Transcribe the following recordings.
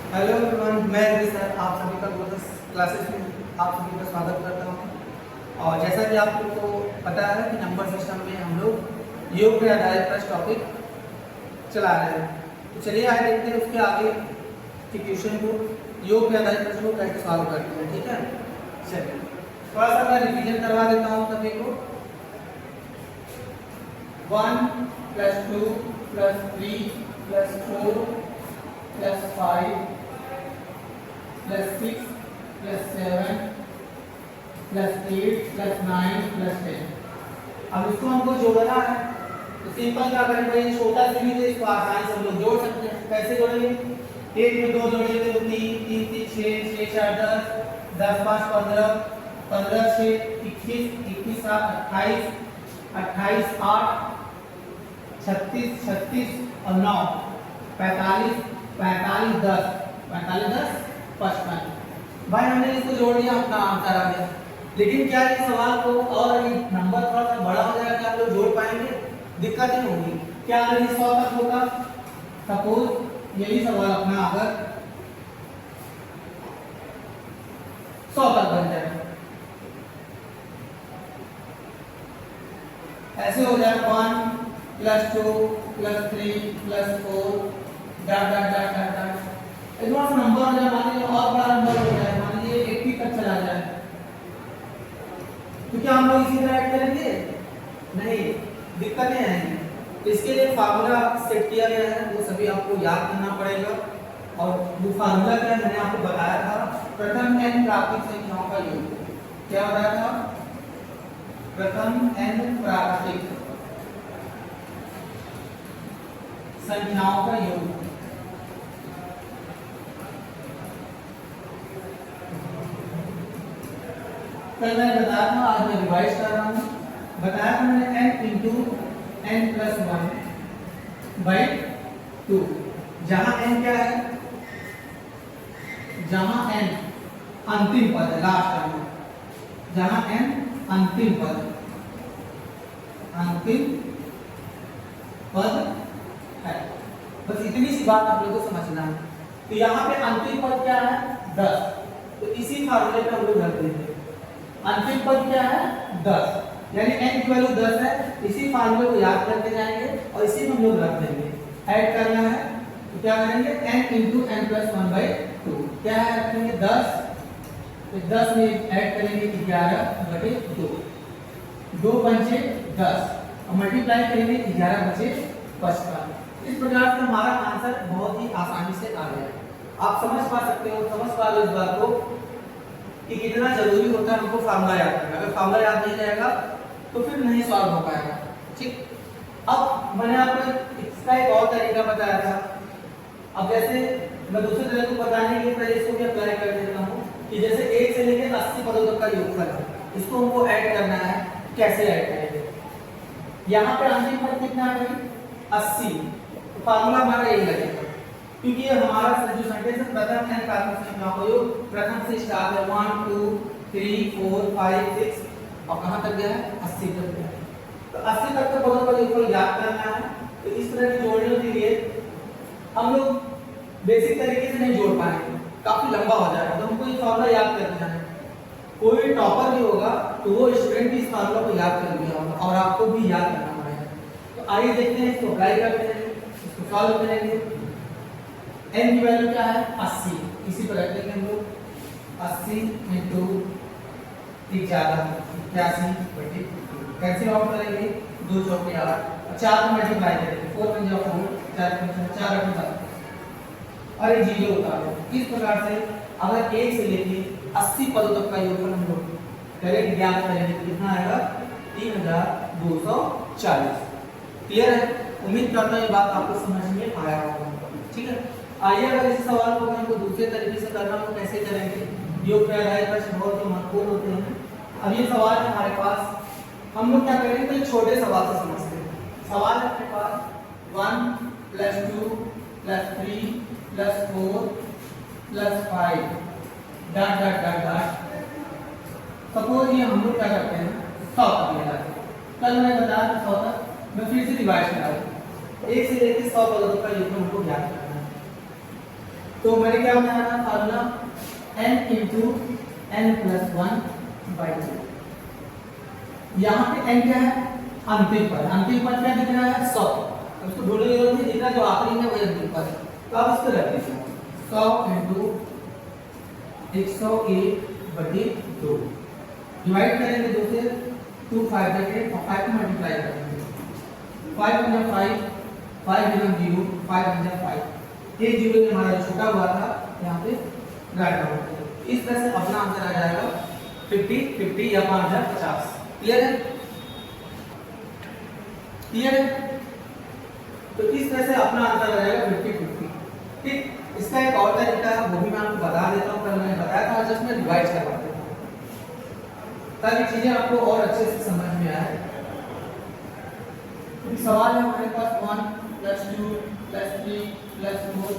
Hello everyone, मैं Ravi sir आप सभी का क्लासेस में आप सभी का स्वागत करता हूँ। और जैसा कि आप लोग को पता है कि नंबर सिस्टम में हम लोग योग पे आधारित प्रश्न टॉपिक चला रहे हैं। तो चलिए आगे देखते हैं उसके आगे के क्वेश्चन को, योग पे आधारित प्रश्न को कैसे सॉल्व करते हैं। ठीक है, चलिए थोड़ा सा मैं रिवीजन करवा देता हूँ सभी को। 1 + 2 + 3 + 4 + 5 + 6 + 7 + 8 + 9 + 10। अब इसको हमको जोड़ना है तो सिंपल क्या करेंगे भाई, छोटा सा भी तो इसको आसानी से हम लोग जोड़ सकते हैं। कैसे जोड़ेंगे? एक में 2 जोड़ेंगे तो 3 3 3 6 6 4 10 10 5 15 15 6 21 21 7 28 28 8 36 36 और 9 45 45 10 45 10 55। भाई हमने इसको जोड़ दिया, अपना आंसर आ गया। लेकिन क्या ये सवाल को और नंबर थोड़ा सा बड़ा हो जाएगा, क्या हम लोग जोड़ पाएंगे? दिक्कत नहीं होगी। क्या अगर ये 100 तक होगा, सपोज यही सवाल अपना अगर 100 तक बन जाए, ऐसे हो जाए 1 + 2 + 3 + 4 dot dot dot dot dot इतना सा नंबर हो जाए, मान लीजिए और बड़ा नंबर हो जाए, मान लीजिए 80 तक चला जाए, तो क्या हम लोग इसी तरह ऐड करेंगे? नहीं, दिक्कतें आएंगी। इसके लिए फार्मूला सेट किया गया है, वो सभी आपको याद करना पड़ेगा। और वो फार्मूला क्या मैंने आपको बताया था, प्रथम n प्राकृतिक संख्याओं का योग। क्या बताया था? प्रथम n प्राकृतिक संख्याओं का योग। कल मैंने बताया था, आज मैं रिवाइज कर रहा हूँ। बताया था मैंने n × n + 1/2। जहां n क्या है? जहां n अंतिम पद है, लास्ट टर्म, जहां n अंतिम पद है। बस इतनी सी बात आप लोगों को समझना है। तो यहाँ पे अंतिम पद क्या है? 10। तो इसी फार्मूले पे हम लोग रख देंगे। अंतिम पद क्या है? 10, यानी n की वैल्यू 10 है। इसी फार्मूले को याद करते जाएंगे और इसी में हम लोग रख देंगे। ऐड करना है तो क्या करेंगे? n × n + 1/2। क्या है? रखेंगे 10, तो 10 में ऐड करेंगे 11/2, 2 पंचे 10 और मल्टीप्लाई करेंगे 11/55। इस प्रकार से हमारा आंसर बहुत ही आसानी से आ गया। आप समझ पा सकते हो, समझ पा लो इस बात को कि कितना जरूरी होता है हमको फार्मूला याद करना। अगर फार्मूला याद नहीं रहेगा तो फिर नहीं सॉल्व हो पाएगा। ठीक, अब मैंने आपको इसका एक और तरीका बताया था। अब जैसे मैं दूसरे तरीके को बताने के लिए पहले इसको भी अप्लाई कर देता हूँ कि जैसे 1 से लेकर 80 पदों तक का योगफल है, इसको हमको ऐड करना है। कैसे ऐड करेंगे? यहाँ पे अंतिम पद कितना है? 80। तो फार्मूला हमारा यही लगेगा, क्योंकि ये हमारा जो सेंटेंस है प्रथम n प्राकृतिक संख्याओं का योग, प्रथम से स्टार्ट है 1 2 3 4 5 6 और कहां तक गया है? 80 तक गया है। तो 80 तक के पदों का योगफल याद करना है। तो इस तरह के जोड़ने के लिए हम लोग बेसिक तरीके से नहीं जोड़ पाएंगे, काफी लंबा हो जाएगा। तो हमको ये फार्मूला याद करते जाना है। कोई टॉपर भी होगा तो वो स्टूडेंट भी इस फार्मूला को याद कर लिया होगा और आपको भी याद करना पड़ेगा। तो आइए देखते हैं, इसको अप्लाई करते हैं, इसको सॉल्व करेंगे। n की वैल्यू क्या है? 80। इसी पर रख देंगे हम लोग 80 × 81/2। कैंसिल आउट करेंगे, 2 चौके 8 और 4 को मल्टीप्लाई करेंगे, 4 × 4 4 × 4 × 7 और एक 0 उतारो। इस प्रकार से अगर 1 से लेके 80 पदों तक का योगफल हम लोग करेंगे, ज्ञात करेंगे तो कितना आएगा? 3240। क्लियर है? उम्मीद करता हूं ये बात आपको समझ में आया होगा। ठीक है, आइए अगर इस सवाल को हमको दूसरे तरीके से करना हो कैसे करेंगे? योग पे आधारित प्रश्न बहुत ही महत्वपूर्ण होते हैं। अब ये सवाल है हमारे पास, हम लोग क्या करेंगे? तो छोटे सवाल से समझते हैं। सवाल है अपने पास 1 + 2 + 3 + 4 + 5 dot dot dot dot. Suppose ये हम लोग क्या करते हैं? 100 तक ले जाते हैं। कल मैंने बताया था 100 तक, मैं फिर से रिवाइज करा दूं। 1 से लेकर 100 पदों का योगफल हमको ज्ञात करना है। तो मैंने क्या बनाया था formula n into n plus 1 by 2। यहाँ पे n क्या है? अंतिम पद। अंतिम पद क्या दिख रहा है? 100। उसको ढूंढने की जरूरत नहीं, जितना जो आखिरी में वही अंतिम पद है। तो आप इसको रख दीजिए 100 इंटू 101/2 डिवाइड करेंगे 2 से 2 5 देंगे और 5 को मल्टीप्लाई करेंगे 5 × 5 5 × 0 5 × 5 एक जीरो में हमारा छोटा हुआ था यहाँ पे राइट आउट। इस तरह से अपना आंसर आ जाएगा 50 50 या 5050। क्लियर है? क्लियर है? तो इस तरह से अपना आंसर आ जाएगा 50 50। ठीक, इसका एक और तरीका है, वो भी मैं आपको बता देता हूँ। कल मैंने बताया था, जस्ट मैं डिवाइड करवा देता हूँ ताकि चीजें आपको और अच्छे से समझ में आए। सवाल है हमारे पास 1 + 2 + 3 + 4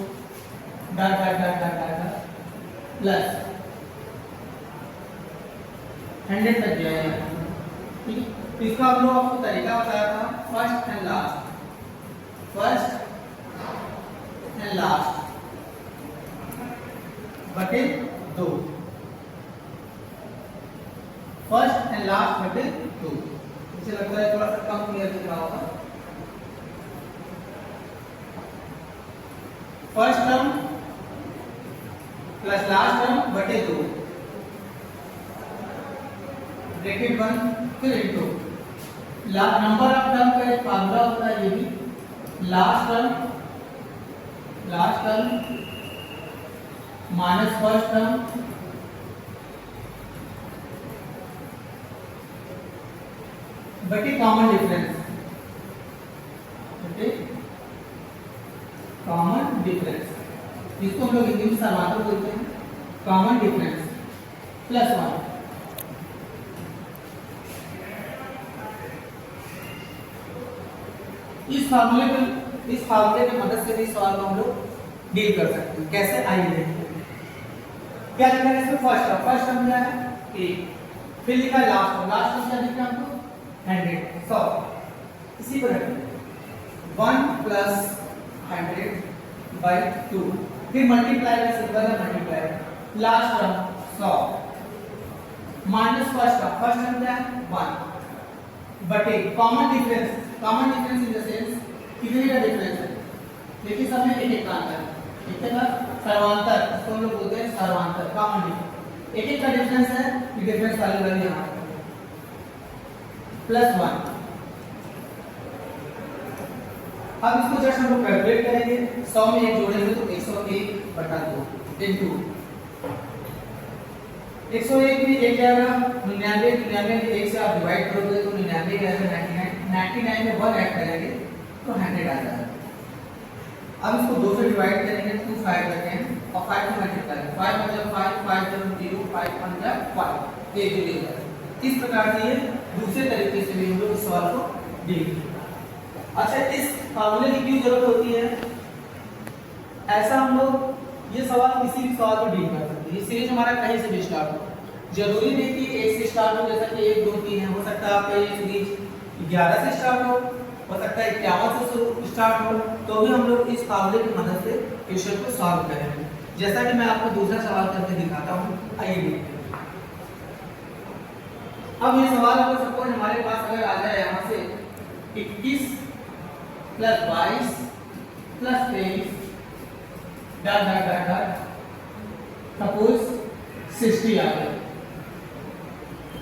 dot dot dot dot dot plus 100 तक गया है। ठीक, इसका हम लोग आपको तरीका बताया था फर्स्ट एंड लास्ट बटे 2 फर्स्ट एंड लास्ट बटे 2। मुझे लगता है थोड़ा सा कम क्लियर दिख रहा होगा। First term plus last term बटे 2 ब्रैकेट 1 फिर इनटू नंबर ऑफ टर्म का एक फार्मूला होता है, ये भी last term minus first term बटे कॉमन डिफरेंस जिसको हम लोग हिंदी में समांतर बोलते हैं। Common difference plus 1। इस फार्मूले की मदद से भी सवाल को हम लोग डील कर सकते हैं। कैसे? आइए देखते हैं। क्या लिखा है इसमें? फर्स्ट टर्म क्या है? 1। फिर लिखा है लास्ट टर्म क्या लिखा है हमको? 100 100। इसी को रखेंगे 1 + 100/2 फिर मल्टीप्लाई का सिंबल है multiply. Last term 100 minus first term क्या है? 1 बटे common difference in the sense कितने का डिफरेंस है? देखिए सब में एक का अंतर है। ठीक है ना? सर्वांतर, इसको हम लोग बोलते हैं सर्वांतर। कॉमन डिफरेंस एक का डिफरेंस है, ये डिफरेंस वाली वैल्यू यहाँ प्लस 1। अब इसको जस्ट हम लोग कैलकुलेट करेंगे। 100 में एक जोड़ेंगे तो 101/2 इनटू 101 में एक जाएगा 99 में 1 से आप डिवाइड करोगे तो 99 जाएगा 99 में 1 ऐड करेंगे तो 100 आ जाएगा। अब इसको 2 से डिवाइड करेंगे 2 5 रखें और 5 को मल्टीप्लाई 5 × 5 5 × 0 5 × 5 एक जो लेगा। इस प्रकार से ये दूसरे तरीके से भी हम लोग इस सवाल को डील करेंगे। अच्छा, इस फार्मूले की क्यों जरूरत होती है? ऐसा हम लोग ये सवाल किसी भी सवाल को डील कर सकते हैं। ये सीरीज हमारा कहीं से भी स्टार्ट हो, जरूरी नहीं कि 1 से स्टार्ट हो, जैसा कि 1 2 3 है। हो सकता है आपका ये सीरीज 11 से स्टार्ट हो सकता है 51 से स्टार्ट हो, तो भी हम लोग इस फार्मूले की मदद से क्वेश्चन को सॉल्व करेंगे। जैसा कि मैं आपको दूसरा सवाल करके दिखाता हूँ। आइए देखते हैं। अब ये सवाल अगर सपोज हमारे पास अगर आ जाए यहाँ से 21 + 22 + 23 dot dot dot dot suppose 60 आ गया।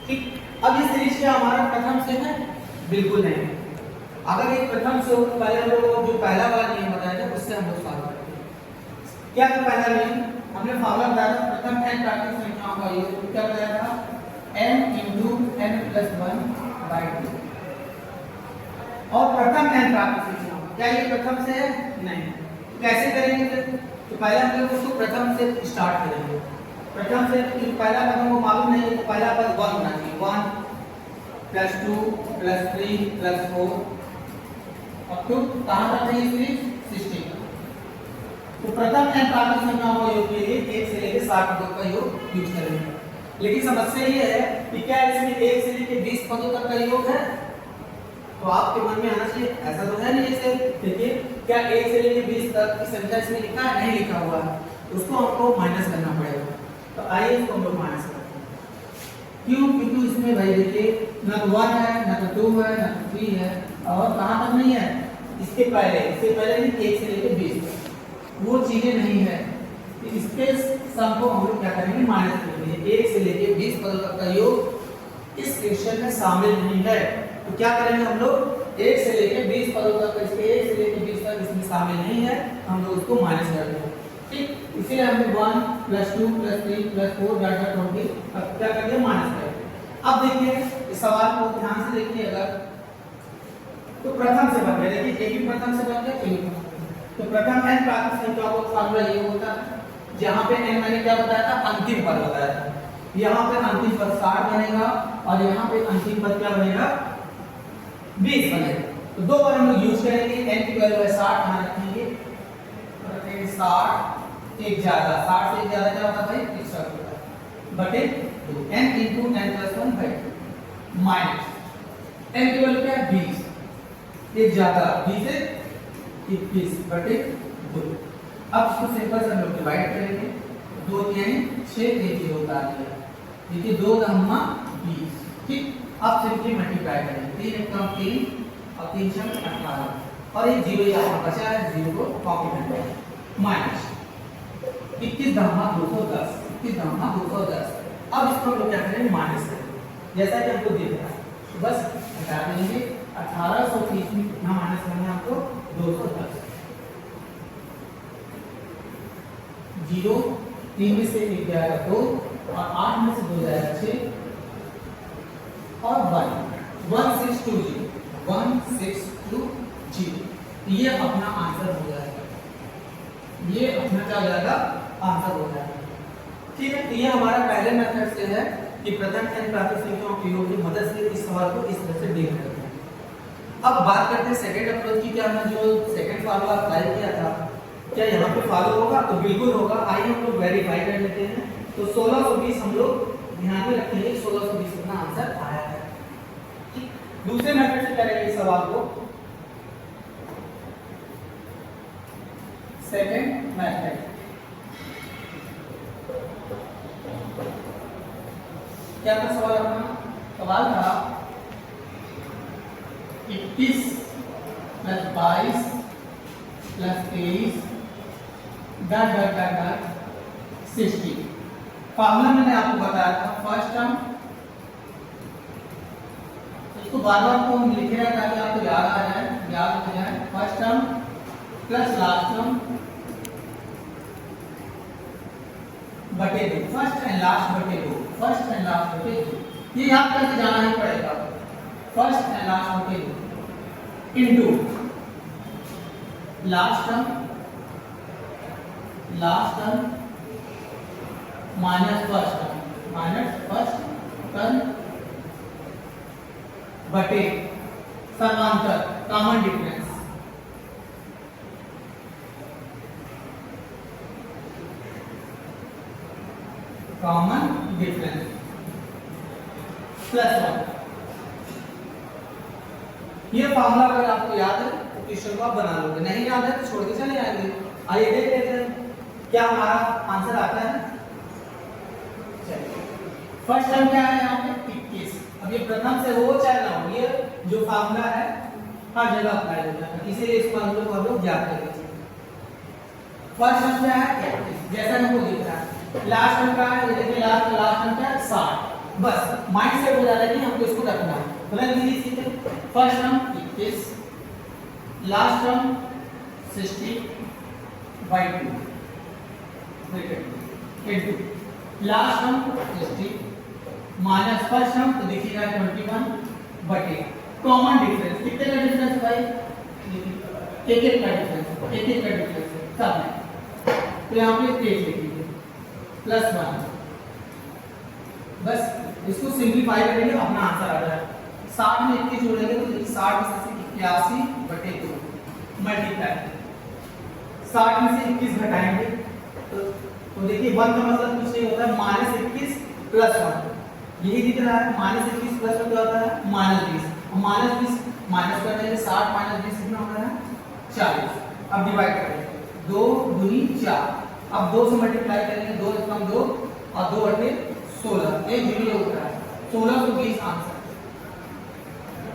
ठीक, अब ये सीरीज क्या हमारा प्रथम से है? बिल्कुल नहीं। अगर ये प्रथम से हो तो पहले हम लोग जो पहला वाला नियम बताया था उससे हम लोग सॉल्व करते हैं। क्या था पहला नियम? हमने फार्मूला बताया था प्रथम n प्राकृतिक संख्याओं का योग। क्या बताया था? n × n + 1/2। और प्रथम n प्राकृतिक संख्याओं, क्या ये प्रथम से है? नहीं। कैसे करेंगे फिर? तो पहले हम लोग उसको प्रथम से स्टार्ट करेंगे। प्रथम से पहला पद को मालूम नहीं है तो पहला पद 1 होना चाहिए। 1 + 2 + 3 + 4 अब तो कहां तक है ये सीरीज? 60। तो प्रथम n प्राकृतिक संख्याओं का योग के लिए 1 से लेकर 60 पदों का योग यूज करेंगे। लेकिन समस्या ये है कि क्या इसमें 1 से लेकर 20 पदों तक का योग है? तो आपके मन में आना चाहिए ऐसा तो है नहीं। जैसे देखिए क्या 1 से लेके 20 तक की संख्या इसमें लिखा है? नहीं लिखा हुआ है, उसको हमको माइनस करना पड़ेगा। तो आइए इसको हम लोग माइनस करते हैं। क्यों? क्योंकि इसमें भाई देखिए ना तो 1 है, ना तो 2 है, ना तो 3 है, और कहां तक नहीं है? इसके पहले भी 1 से लेके 20 तक वो चीजें नहीं है। तो इसके सम को हम लोग क्या करेंगे? माइनस करेंगे। 1 से लेके 20 पदों तक का योग इस क्वेश्चन में शामिल नहीं है। तो क्या करेंगे हम लोग? 1 से लेके 20 पदों तक, इसके 1 से लेके 20 तक इसमें शामिल नहीं है, हम लोग उसको माइनस कर देंगे। ठीक, इसीलिए हमने 1 + 2 + 3 + 4 डाटा 20 अब क्या कर दिया? माइनस कर दिया। अब देखिए इस सवाल को ध्यान से देखिए, अगर तो प्रथम से बन गया। देखिए एक भी प्रथम से बन गया, एक भी। तो प्रथम n प्राथमिक संख्या का फार्मूला ये होता है, जहां पे n मैंने क्या बताया था? अंतिम पद बताया था। यहाँ पे अंतिम पद 60 बनेगा और यहाँ पे अंतिम पद क्या बनेगा? 20 बनेगा। तो दो बार हम लोग यूज करेंगे। n की वैल्यू है 60, ध्यान रखेंगे। तो रखेंगे 60 एक ज्यादा, 60 से एक ज्यादा क्या होता है भाई? 61 होता है बटे 2 n × n + 1 भाई माइनस n की वैल्यू क्या है? 20 एक ज्यादा 20 से 21 बटे 2। अब इसको सिंपल से हम लोग डिवाइड करेंगे। 2 यानी 6 1 0 उतार दिया। देखिए 2 दम्मा 20। ठीक, अब सिंपली मल्टीप्लाई करेंगे। 3 × 3 और 3 × 18 और एक 0 यहाँ बचा है, 0 को कॉम्प्लीमेंट करेंगे माइनस 21 दम्मा 210। 21 दम्मा 210। अब इसको हम लोग क्या करेंगे? माइनस करेंगे जैसा कि हमको दिख रहा है। तो बस हटा देंगे। 1830 में कितना माइनस करना है आपको? 210। 0 3 में से 1 जाएगा 2 और 8 में से 2 जाएगा 6 और 1620 1620। ये अपना आंसर हो जाएगा। ये अपना क्या हो जाएगा? आंसर हो जाएगा। ठीक है, तो ये हमारा पहले मेथड से है कि प्रथम n प्राथमिक संख्याओं के योग की मदद से इस सवाल को इस तरह से डील करते हैं। अब बात करते हैं सेकंड अप्रोच की। क्या हमने जो सेकंड फार्मूला अप्लाई किया था, क्या यहाँ पे फॉलो होगा? तो बिल्कुल होगा। आइए हम लोग वेरीफाई कर लेते हैं। तो 1620 हम लोग ध्यान में रखेंगे। 1620 अपना आंसर आया है। दूसरे मेथड से करेंगे इस सवाल को। सेकंड मेथड क्या था सवाल? अपना सवाल था 21 + 22 + 23 डॉट 60। फार्मूला मैंने आपको बताया था फर्स्ट टर्म, इसको बार-बार को हम लिखे रहे ताकि आपको याद आ जाए, याद हो जाए। First term plus last term बटे 2। फर्स्ट एंड लास्ट बटे 2। फर्स्ट एंड लास्ट बटे 2। ये याद करके जाना ही पड़ेगा। फर्स्ट एंड लास्ट बटे 2 into last term minus first term बटे समांतर common difference. Common difference plus 1। ये फार्मूला अगर आपको याद है तो क्वेश्चन को आप बना लोगे, नहीं याद है तो छोड़ के चले आएंगे। आइए देख लेते हैं क्या हमारा आंसर आता है। चलिए फर्स्ट टर्म क्या है यहाँ पे? 21। अब ये प्रथम से हो चाहे ना हो, ये जो फार्मूला है हर जगह अप्लाई होता है, इसीलिए इस फार्मूले को हम लोग याद कर लीजिए। फर्स्ट टर्म क्या है? 21 जैसा हमको दिख रहा है। लास्ट टर्म क्या है? ये देखिए लास्ट टर्म क्या है? 60। बस माइंड सेट हो जाता है कि हमको इसको रखना है। तो रख दीजिए सीधे। First term 21, last term 60/2 into last term 60 minus first term, तो देखिएगा 21 बटे कॉमन डिफरेंस। कितने का डिफरेंस है भाई? एक का डिफरेंस सब में। तो यहाँ पे 23 लिख लीजिए प्लस 1। बस इसको सिंप्लीफाई करेंगे, अपना आंसर आ जाएगा। 60 में 21 जोड़ेंगे तो 60 में से 81/2 मल्टीप्लाई 60 में से 21 घटाएंगे तो देखिए 1 का मतलब कुछ नहीं होता है, -21 + 1। यही दिख रहा है। -21 + 1 क्या होता है? -20। -20 माइनस कर देंगे। 60 - 20 कितना होता है? 40। अब डिवाइड करेंगे, 2 दूनी 4, अब 2 से मल्टीप्लाई करेंगे, 2 कम 2 और 2 बटे 16, एक जीरो होता है 1620 आंसर।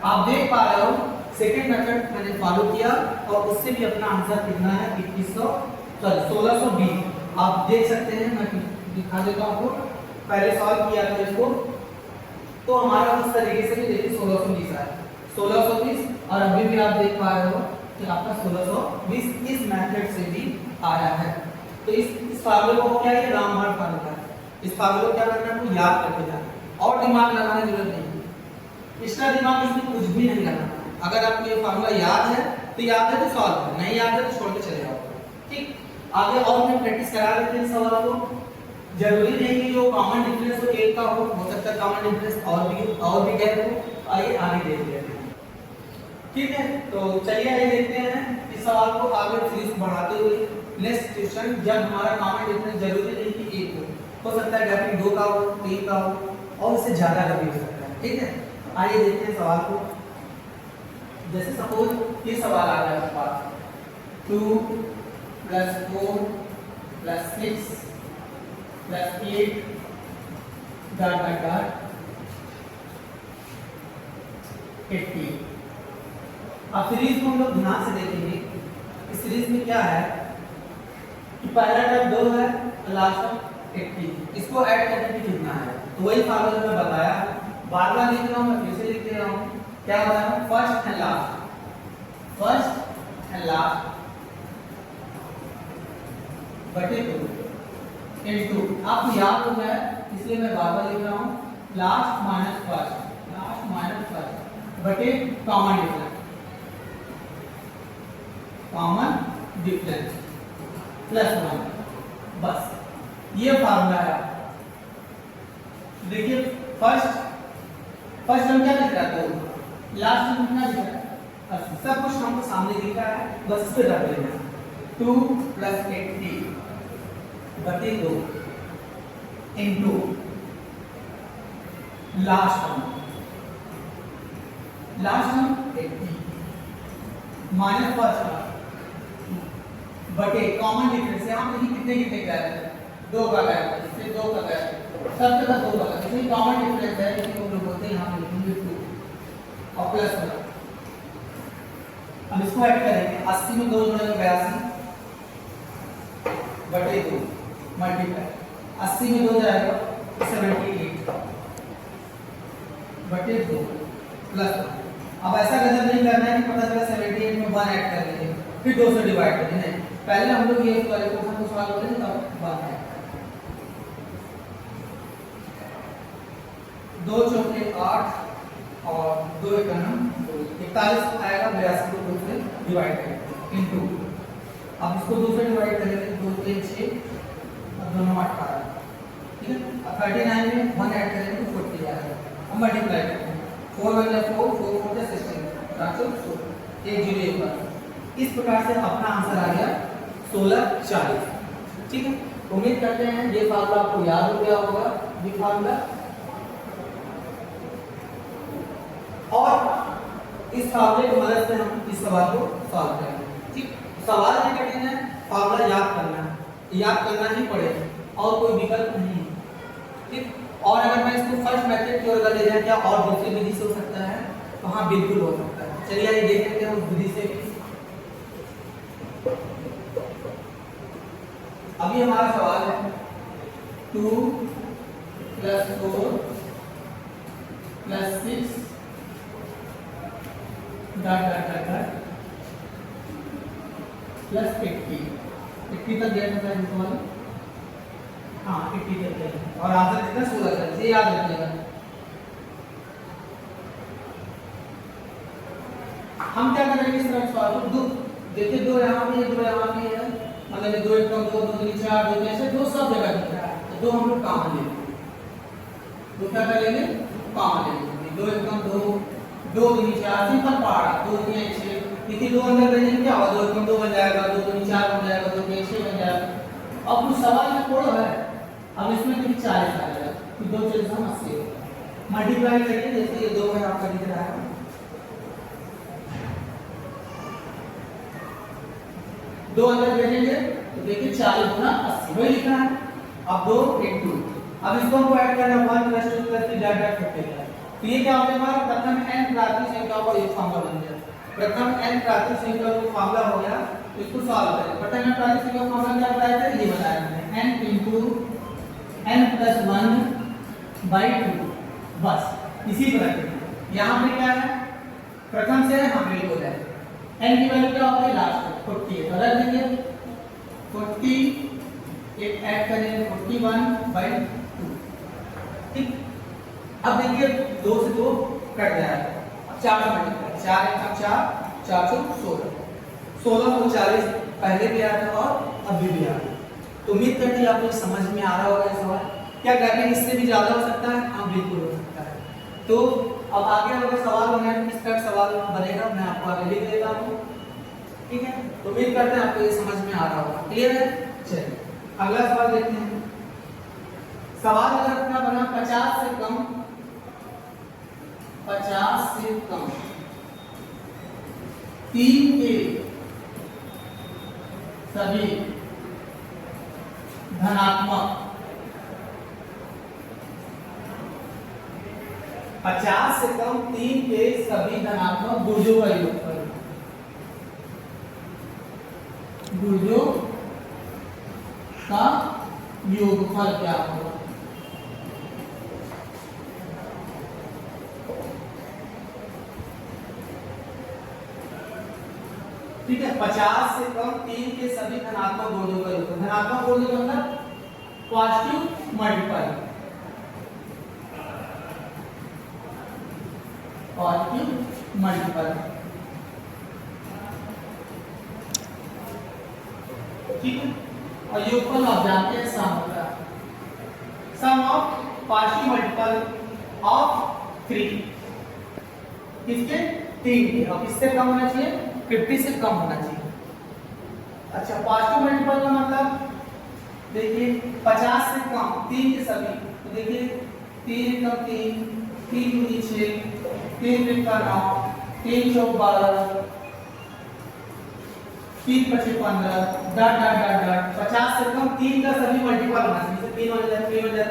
आप देख पा रहे हो सेकेंड मेथड मैंने फॉलो किया और उससे भी अपना आंसर कितना है 1620। आप देख सकते हैं, मैं दिखा देता हूँ आपको, पहले सॉल्व किया था इसको तो हमारा उस तरीके से भी देखिए 1620 आया, 1620, और अभी भी आप देख पा रहे हो कि आपका 1620 इस मेथड से भी आ रहा है। तो इस फार्मूले को क्या है, रामबाण फार्मूला है। इस फार्मूले को क्या करना है, आपको याद करके जाना और दिमाग लगाने की जरूरत नहीं है, इसका दिमाग इसमें कुछ भी नहीं लगाना। अगर आपको ये फार्मूला याद है तो याद है तो सॉल्व है, नहीं याद है तो छोड़ के चले जाओ। ठीक, आगे और मैं प्रैक्टिस करा देते हैं सवाल को। जरूरी नहीं कि जो कॉमन डिफरेंस हो एक का हो सकता है कॉमन डिफरेंस और भी गैर हो। आइए आगे देख लेते हैं। ठीक है, तो चलिए आइए देखते हैं इस सवाल को आगे सीरीज बढ़ाते हुए। नेक्स्ट क्वेश्चन, जब हमारा कॉमन डिफरेंस जरूरी नहीं कि एक हो सकता है गैपिंग 2 का हो, 3 का हो और उससे ज्यादा का भी हो सकता है। ठीक है, आइए देखते हैं सवाल को। जैसे सपोज ये सवाल आ गया आपके पास, 2 + 4 + 6 + 8 डॉट 80। अब सीरीज को हम लोग ध्यान से देखेंगे। इस सीरीज में क्या है कि पहला टर्म 2 है, लास्ट टर्म 80, इसको ऐड करने की कितना है, तो वही फार्मूला मैं बताया, बार बार लिख रहा हूँ, मैं फिर से लिख दे रहा हूँ। क्या बताया, फर्स्ट एंड लास्ट बटे 2 इनटू, आपको याद हो गया इसलिए मैं बार बार लिख रहा हूँ, लास्ट माइनस फर्स्ट बटे कॉमन डिफरेंस प्लस 1, बस ये फार्मूला है। देखिए फर्स्ट टर्म क्या लिख रहा है, 2, लास्ट टर्म कितना लिख रहा है, 80, सब कुछ हमको सामने दिख रहा है, बस इस पे रख लेना, 2 + 80 बटे 2 into last term 80 minus first term बटे कॉमन डिफरेंस। यहाँ पे कितने गए हैं, 2 का गया, इससे 2 का गया, सब जगह 2 का गया, इसलिए कॉमन डिफरेंस है, इसी को हम लोग बोलते हैं, यहाँ पे लिखेंगे 2 और प्लस 1। अब इसको ऐड करेंगे, 80 में 2 जोड़ेंगे 82 बटे 2 मल्टीप्लाई, 80 में 2 जाएगा 78 बटे 2 प्लस 1। अब ऐसा गजब नहीं करना है कि पता चला 78 में 1 ऐड कर लेंगे फिर 2 से डिवाइड कर देंगे, पहले हम लोग ये वाले क्वेश्चन को सॉल्व करेंगे तब 1 है। 2 चौके 8 और 2 एक 41 आएगा, 82 को 2 से डिवाइड करेंगे इनटू, अब इसको 2 से डिवाइड करेंगे, 2 3 6 और दोनों 18। ठीक है, अब 39 में 1 ऐड करेंगे तो 40 आएगा। अब मल्टीप्लाई करते हैं, 4 × 1 4, 4 × 4 16, एक जीरो एक बार। इस प्रकार से अपना आंसर आ गया 1640। ठीक है, उम्मीद करते हैं ये फार्मूला आपको याद हो गया होगा, ये फार्मूला, और इस फार्मूले की मदद से हम इस सवाल को सॉल्व करेंगे। ठीक, सवाल नहीं कठिन है, फार्मूला याद करना ही पड़ेगा और कोई विकल्प नहीं है। ठीक, और अगर मैं इसको फर्स्ट मेथड की ओर ले जाए क्या और दूसरी विधि से हो सकता है, तो हाँ बिल्कुल हो सकता है। चलिए आइए देख लेते हैं उस विधि से। अभी हमारा सवाल है 2 + 4 + 6 प्लस 80 तक गया था सवाल, हाँ 80 तक गया और आंसर कितना 16 से याद रखिएगा। हम क्या करेंगे इस तरह सवाल को, दो देखिए, 2 यहाँ पे 2 यहाँ पे है, मतलब 2 1 2 2 3 4 2 ऐसे 2 सब जगह दिख रहा है, तो 2 हम लोग कॉमन लेंगे, 2 क्या कर लेंगे कॉमन लेंगे, 2 1 2 2 3 4 सिंपल पार्ट, 2 3 6 इसी 2 अंदर लेंगे क्या होगा, 2 1 2 बन जाएगा, 2 3 4 बन जाएगा, 2 3 6 बन जाएगा। अब कुछ सवाल में कोड है, अब इसमें भी 40 आ जाएगा, तो 2 4 हम 80 होगा, मल्टीप्लाई करिए, जैसे ये 2 है आपका दिख रहा है, दो अंदर भेजेंगे तो देखिए 40 गुना 80 वही लिखना है। अब 2 into, अब इसको हमको ऐड करना है 1 + 2 + 3 डॉट डॉट करते हैं। तो ये क्या हो गया हमारा प्रथम n प्राकृतिक संख्याओं का एक फार्मूला बन गया। प्रथम n प्राकृतिक संख्याओं का फार्मूला हो गया, तो इसको सॉल्व करें। प्रथम n प्राकृतिक संख्या का फार्मूला क्या बताया था, ये बताया हमने n × n + 1/2। बस इसी तरह के यहां पे क्या है, प्रथम से हम रेट हो जाए n की वैल्यू क्या होगी लास्ट 40 है, रख देंगे 40 एक ऐड करेंगे 41/2। ठीक, अब देखिए 2 से 2 कट गया है, अब 4 से मल्टीप्लाई 4 × 4 4 16 16 को 40 पहले भी आया था और अभी भी आ रहा है। तो उम्मीद करते हैं आपको समझ में आ रहा होगा सवाल। क्या ग्राफिक इससे भी ज्यादा हो सकता है? हाँ बिल्कुल हो सकता है। तो अब आगे अगर सवाल बनाए तो किस तरह सवाल बनेगा मैं आपको आगे लिख देता हूँ। ठीक है, तो उम्मीद करते हैं आपको ये समझ में आ रहा होगा। क्लियर है? चलिए अगला सवाल देखते हैं। सवाल अगर अपना बना 50 से कम 3 के सभी धनात्मक 50 से कम 3 के सभी धनात्मक गुर्जों का योगफल। गुर्जों का योगफल क्या होगा? ठीक है, 50 से कम 3 के सभी धनात्मक गुर्जों का योगफल। धनात्मक गुर्जों का मतलब पॉजिटिव मल्टीपल, पॉजिटिव मल्टीपल। ठीक है, और योगफल आप जानते हैं सम होता है, सम ऑफ पॉजिटिव मल्टीपल ऑफ 3 किसके 3 के, और किससे कम होना चाहिए 50 से कम होना चाहिए। अच्छा, पॉजिटिव मल्टीपल का मतलब देखिए 50 से कम 3 के सभी, तो देखिए 3 × 3 3 × 6 3 × 9 3 × 12 3 × 15 डॉट डॉट डॉट डॉट 50 से कम 3 का सभी मल्टीपल होना चाहिए। 3 हो जाए 3 हो जाए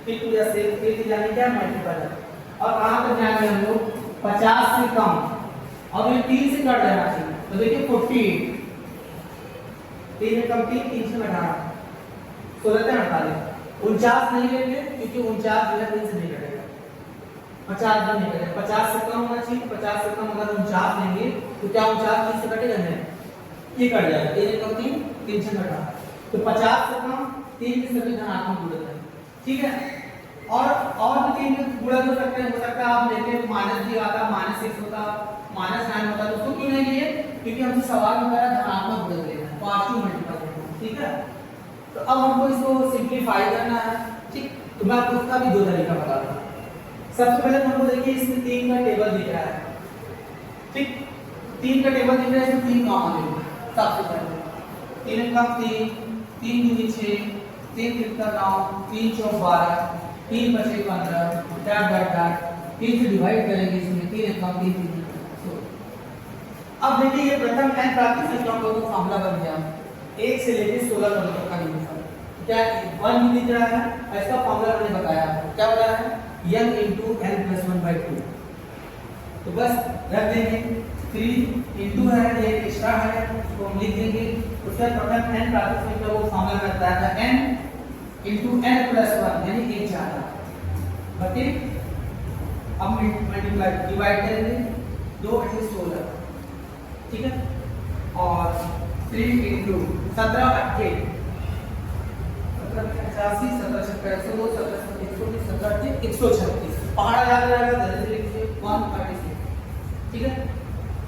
3 2 या 6 3 यानी क्या मल्टीपल है। और कहां तक जाएंगे हम लोग 50 से कम, अब ये 3 से कट जाना चाहिए, तो देखिए 48 3 कम 3 से घटाना 16 48 49 नहीं लेंगे क्योंकि 49 जो है 3 से नहीं कटेगा, 50 भी नहीं कटेगा। 50 से कम होना चाहिए, 50 से कम अगर 49 लेंगे तो क्या 49 3 से कटेगा नहीं, ये कट जाएगा 3 कम 3 से घटा, तो 50 से कम 3 के सभी धनात्मक गुणक हैं। ठीक है, और भी 3 गुणक हो सकते हैं, हो सकता है आप लेते -3 आता, -6 होता, -9 होता, तो उसको क्यों नहीं लिए, क्योंकि हमसे सवाल में कह रहा धनात्मक गुणक लेना है, पॉजिटिव मल्टीपल लेना है। ठीक है, तो अब हमको इसको सिंपलीफाई करना है। ठीक, तो मैं आपको उसका भी 2 तरीका बताता हूं। सबसे पहले हमको देखिए इसमें 3 का टेबल दिख रहा है। ठीक, 3 का टेबल दिख रहा है, इसमें 3 कॉमन है। सबसे पहले 3 कम 3 3 दूनी 6 3 तिरका 9 3 चौक 12 3 बचे 15 डॉट डॉट डॉट 3 से डिवाइड करेंगे, इसमें 3 कम 3 3। अब देखिए ये प्रथम n प्राकृतिक संख्याओं का फार्मूला बन गया 1 से लेकर 16 तक का योगफल। क्या 1 दिख रहा है, इसका फार्मूला मैंने बताया, क्या बताया है n × n + 1/2। तो बस रख देंगे 3 इंटू है, ये एक्स्ट्रा है, उसको हम लिख देंगे। उसका प्रथम n प्राकृतिक संख्या वो फार्मूला में बताया था n × n + 1 यानी 1 ज्यादा बटे, अब मल्टीप्लाई डिवाइड करेंगे 2 × 16। ठीक है, और 3 × 17 8 17 85 17 56 102 17 120 17 136 पहाड़ा याद रहेगा जल्दी से लिखिए 136। ठीक है,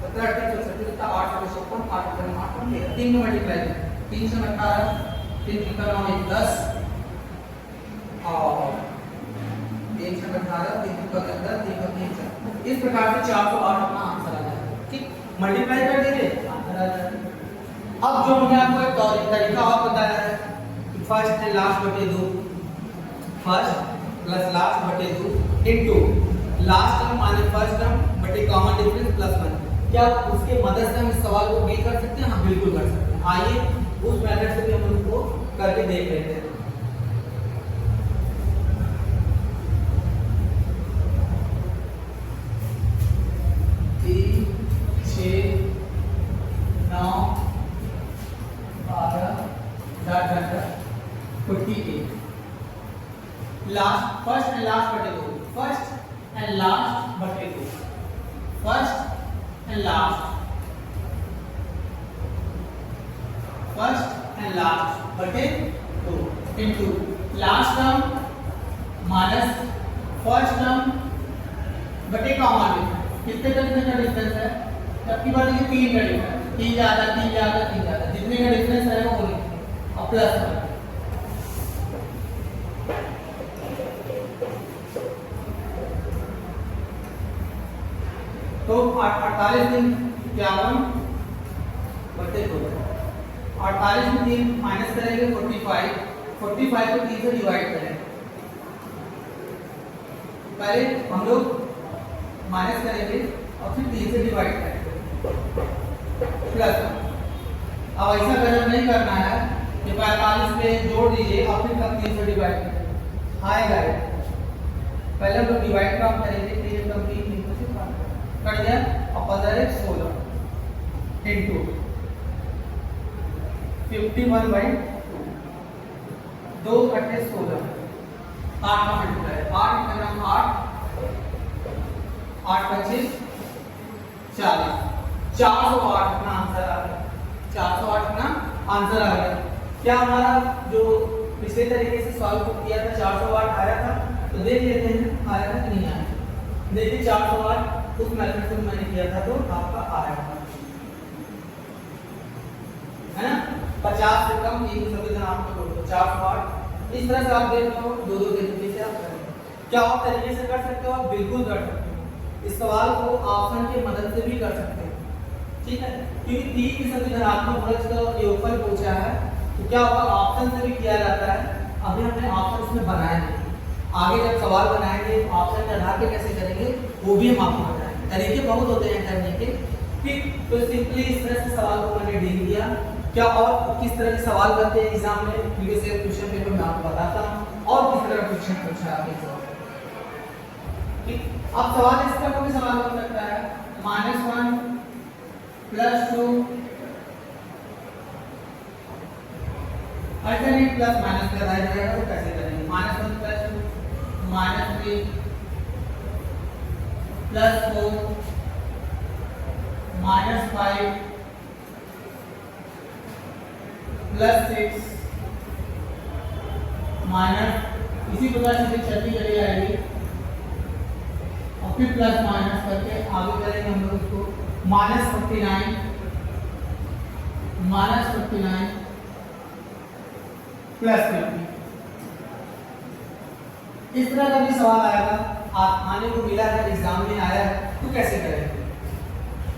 17 8 136 का 8 56 8 8 3 में मल्टीप्लाई 3 से 18 3 का 9 1 10 और 3 से 18 3 का 10 3 का 3 इस प्रकार से 408 अपना आंसर आ जाएगा। ठीक, मल्टीप्लाई कर देंगे आंसर आ जाएगा। अब जो मैंने आपको एक तरीका और बताया है, फर्स्ट एंड लास्ट बटे 2, फर्स्ट प्लस लास्ट बटे 2 into last term minus first term बटे कॉमन डिफरेंस +1। क्या उसके मदद से हम इस सवाल को हल कर सकते हैं? हाँ बिल्कुल कर सकते हैं। आइए उस मेथड से भी हम उनको करके देख लेते हैं। 3 6 9 12 48 लास्ट फर्स्ट एंड लास्ट बटे 2 फर्स्ट एंड लास्ट बटे 2 फर्स्ट एंड लास्ट बटे 2 into last term minus first term बटे कॉमन डिफरेंस। कितने का डिफरेंस है? जबकि बात ये 3 का डिफरेंस, 3 ज्यादा 3 ज्यादा 3 ज्यादा, जितने का डिफरेंस है वो लिखेंगे और प्लस कर। तो 48 दिन 51 बटे 2, 48 में 3 माइनस करेंगे 45, 45 को 3 से डिवाइड करेंगे। पहले हम लोग माइनस करेंगे और फिर 3 से डिवाइड करेंगे प्लस। अब ऐसा गलत नहीं करना है कि 45 पे जोड़ दीजिए और फिर कब 3 से डिवाइड करेंगे। हाय गाइस, पहले हम लोग डिवाइड काम करेंगे, 3 कम 3 कट गया और 15 16 इनटू 51 बाई 2 बटे 16, 8 का मल्टीप्लाई 8 ग्राम 8 25 40, 408 अपना आंसर आ गया। 408 अपना आंसर आ गया। क्या हमारा जो पिछले तरीके से सॉल्व किया था 408 आया था? तो देख लेते हैं आया था कि नहीं आया। देखिए 408 उस मेथड से मैंने किया था तो आपका आया है ना। 50 से कम ये सभी आपको बोलो 408। इस तरह से आप देख लो, दो तरीके से आप करेंगे। क्या और तरीके से कर सकते हो? आप बिल्कुल कर सकते हो। इस सवाल को ऑप्शन की मदद से भी कर सकते हो, ठीक है। क्योंकि 3 की सभी धनात्मक वर्ग का योगफल पूछा है तो क्या होगा, ऑप्शन से भी किया जाता है। अभी हमने ऑप्शन इसमें बनाया नहीं, आगे जब सवाल बनाएंगे ऑप्शन के आधार पे कैसे करेंगे वो भी हम आपको बताएंगे। तरीके बहुत होते हैं करने के, ठीक। तो सिंपली इस तरह से सवाल को मैंने डील किया। क्या और किस तरह के सवाल बनते हैं एग्जाम में, प्रीवियस ईयर क्वेश्चन पेपर में आपको बताता हूं और किस तरह का क्वेश्चन पूछा है आपके सवाल, ठीक। अब सवाल इस तरह का भी सवाल हो सकता है -1 +2, ऐसे नहीं प्लस माइनस का आ जाएगा तो कैसे करेंगे? -1 +2 -3 +4 -5 +6 माइनस, इसी प्रकार से छठी चली आएगी और फिर प्लस माइनस करके आगे करेंगे हम लोग उसको -49 +50। इस तरह का भी सवाल आएगा, आप आने को मिला है एग्जाम में आया है तो कैसे करेंगे?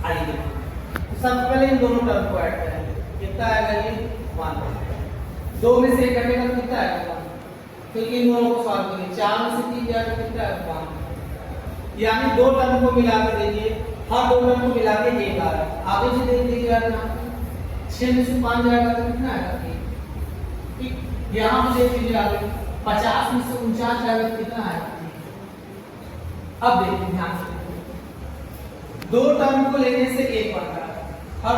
आइए तो सबसे पहले इन दोनों टर्म को ऐड करेंगे। कितना आएगा ये 1, 2 में से 1 कटेगा तो कितना आएगा 1। तो इन दोनों को सॉल्व करिए, 4 में से 3 जाएगा कितना आएगा 1। यानी 2 टर्म को मिला कर देखिए, हर 2 टर्म को मिला के 1 आ रहा है। आगे से देख लीजिएगा ना 6 में से 5 जाएगा तो कितना आएगा 1, ठीक। यहाँ पे देख लीजिए आगे 50 में से 49 जाएगा तो कितना आएगा। अब देखिए ध्यान से, 2 टर्म को लेने से 1 बनता है, हर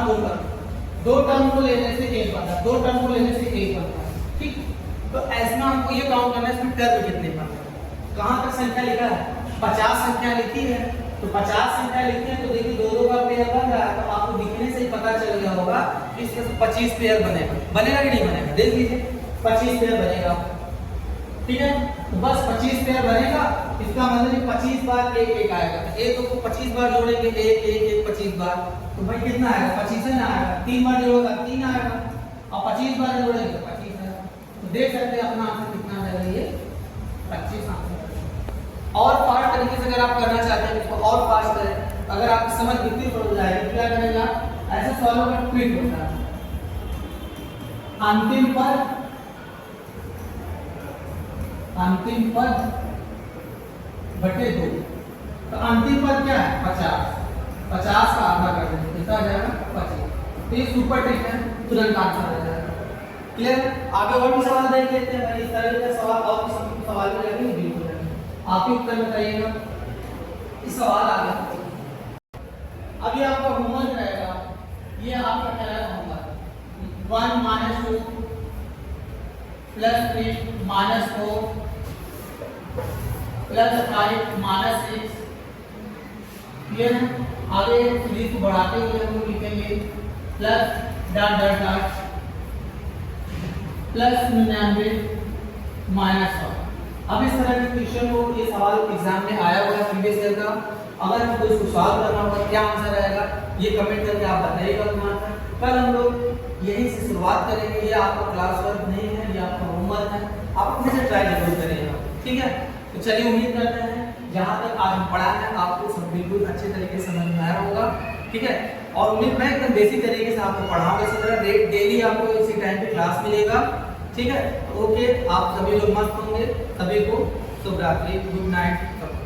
2 टर्म को लेने से 1 बनता है, 2 टर्म को लेने से 1 बनता है, ठीक। तो ऐसे में आपको ये काउंट करना है इसमें टर्म कितने बनते हैं। कहां तक संख्या लिखा है? 50 संख्या लिखी है, तो 50 संख्या लिखी है तो देखिए 2 का पेयर बन रहा है, तो आपको दिखने से ही पता चल गया होगा कि इसमें 25 पेयर बनेगा कि नहीं बनेगा। देख लीजिए 25 पेयर बनेगा, ठीक है। तो बस 25 पेयर बनेगा, इसका मतलब 25 बार 1 1 आएगा। एक को 25 बार जोड़ेंगे 1 1 1 25 बार, तो भाई कितना आएगा 25 ना आएगा। 3 बार जोड़ेगा 3 आएगा और 25 बार जोड़ेंगे 25 आएगा। तो देख सकते हैं अपना आंसर कितना आएगा, ये 25 आंसर। और फास्ट तरीके से अगर आप करना चाहते हैं इसको और फास्ट करें, अगर आपकी समझ कितनी हो जाएगी क्या करेंगे आप, ऐसे सॉल्व कर क्विक होता है। अंतिम पद बटे 2, तो अंतिम पद क्या है 50, 50 का आधा कर देंगे, कितना आ जाएगा 25। तो ये सुपर ट्रिक है, तुरंत आंसर आ जाएगा। क्लियर? आगे और भी सवाल देख लेते हैं भाई। इस तरह के सवाल और भी सवाल में लगेंगे, बिल्कुल लगेंगे। आप ही उत्तर बताइएगा। इस सवाल आ गया। अब ये आपका होमवर्क रहेगा, ये आपका क्या है होमवर्क। 1 - 2 + 3 - 4 + 5 - 6। क्लियर है? आगे सीरीज को बढ़ाते हुए हम लोग लिखेंगे प्लस डॉट डॉट डॉट +99 - 1। अब इस तरह के क्वेश्चन को, ये सवाल एग्जाम में आया हुआ है प्रीवियस ईयर का। अगर हमको इसको सॉल्व करना होगा, क्या आंसर आएगा ये कमेंट करके आप बताइएगा अपना आंसर। कल हम लोग यहीं से शुरुआत करेंगे। ये आपका क्लास वर्क नहीं है, ये आपका होमवर्क है, आप अपने से ट्राई जरूर करिएगा। ठीक है? तो चलिए, उम्मीद करते हैं जहाँ तक आज हम पढ़ा है आपको सब बिल्कुल अच्छे तरीके से समझ में आया होगा। ठीक है? और उम्मीद मैं एकदम बेसिक तरीके से आपको पढ़ाऊंगा। इसी तरह डेली आपको इसी टाइम पे क्लास मिलेगा। ठीक है? ओके, आप सभी लोग मस्त होंगे। सभी को शुभ रात्रि, गुड नाइट।